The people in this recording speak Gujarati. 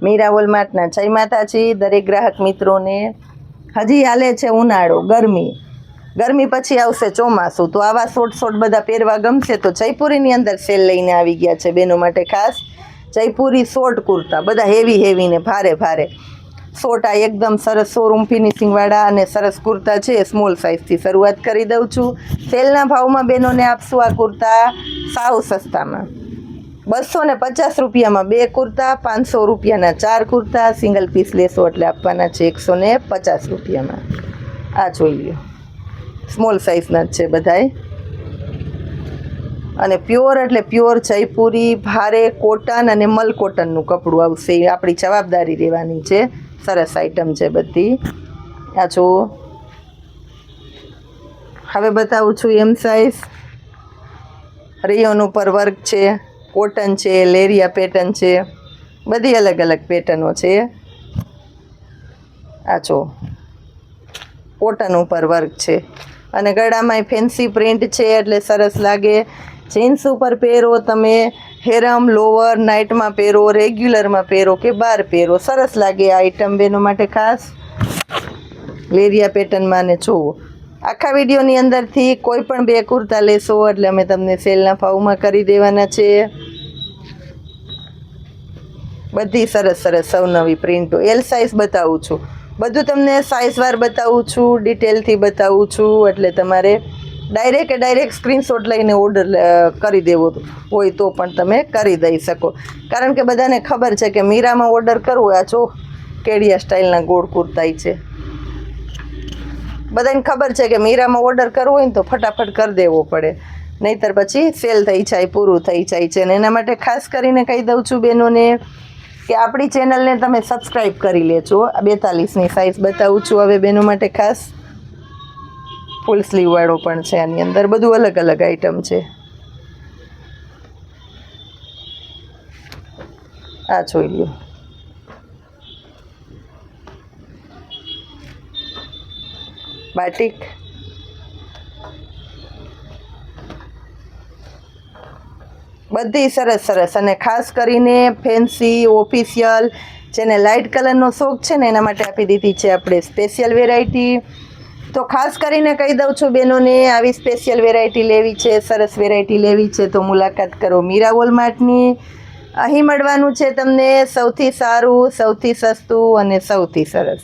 મીરા વોલમાર્ટના જય માતાજી દરેક ગ્રાહક મિત્રોને। હજી હાલે છે ઉનાળો, ગરમી પછી આવશે ચોમાસું, તો આવા શોર્ટ બધા પહેરવા ગમશે તો જયપુરીની અંદર સેલ લઈને આવી ગયા છે બહેનો માટે ખાસ। જયપુરી શોર્ટ કુર્તા બધા હેવી ને ભારે શોર્ટ, આ એકદમ સરસ શોરૂમ ફિનિશિંગવાળા અને સરસ કુર્તા છે। સ્મોલ સાઇઝથી શરૂઆત કરી દઉં છું। સેલના ભાવમાં બહેનોને આપશું આ કુર્તા સાવ સસ્તામાં। 250 રૂપિયામાં 2 કુર્તા, 500 રૂપિયાના 4 કુર્તા, સિંગલ પીસ લેશો એટલે આપવાના છે 150 રૂપિયામાં। આ જોઈ લ્યો, સ્મોલ સાઇઝના જ છે બધાય, અને પ્યોર એટલે પ્યોર જયપુરી ભારે કોટન અને મલ કોટનનું કપડું આવશે, એ આપણી જવાબદારી રહેવાની છે। સરસ આઈટમ છે બધી। આ જો હવે બતાવું છું એમ સાઇઝ, રેયોન ઉપર વર્ક છે, કોટન છે, લેરિયા પેટર્ન છે, બધી અલગ પેટર્નો છે। આ જો કોટન ઉપર વર્ક છે અને ગળામાં ફેન્સી પ્રિન્ટ છે એટલે સરસ લાગે। જીન્સ ઉપર પહેરો તમે, હેરમ લોવર નાઇટમાં પહેરો, રેગ્યુલરમાં પહેરો કે બહાર પહેરો, સરસ લાગે આ આઈટમ બહેનો માટે ખાસ લેરિયા પેટર્નમાં। ને જુઓ આખા વિડીયોની અંદરથી કોઈ પણ 2 કુર્તા લેશો એટલે અમે તમને સેલના ભાવમાં કરી દેવાના છે। બધી સરસ અવનવી પ્રિન્ટો, એલ સાઇઝ બતાવું છું, બધું તમને સાઇઝવાર બતાવું છું, ડિટેલથી બતાવું છું, એટલે તમારે ડાયરેક્ટ સ્ક્રીનશોટ લઈને ઓર્ડર કરી દેવો હોય તો પણ તમે કરી દઈ શકો। કારણ કે બધાને ખબર છે કે મીરામાં ઓર્ડર કરવો, આ જો કેડિયા સ્ટાઇલના ગોળ કુર્તા છે, બધાને ખબર છે કે મીરામાં ઓર્ડર કરવો હોય ને તો ફટાફટ કરી દેવો પડે, નહીંતર પછી સેલ થઈ જાય, પૂરું થઈ જાય છે। અને એના માટે ખાસ કરીને કહી દઉં છું બહેનોને કે આપણી ચેનલને તમે સબસ્ક્રાઈબ કરી લેજો। આ 42ની સાઇઝ બતાવું છું હવે બહેનો માટે ખાસ, ફૂલ સ્લીવવાળો પણ છે, આની અંદર બધું અલગ આઈટમ છે। આ જોઈ લો, બાટિક, બધી સરસ અને ખાસ કરીને ફેન્સી ઓફિશિયલ, જેને લાઇટ કલરનો શોખ છે ને એના માટે આપી દીધી છે આપણે સ્પેશિયલ વેરાયટી। તો ખાસ કરીને કહી દઉં છું બહેનોને, આવી સ્પેશિયલ વેરાયટી લેવી છે, સરસ વેરાયટી લેવી છે તો મુલાકાત કરો મીરા વોલમાર્ટની। અહીં મળવાનું છે તમને સૌથી સારું, સૌથી સસ્તું અને સૌથી સરસ।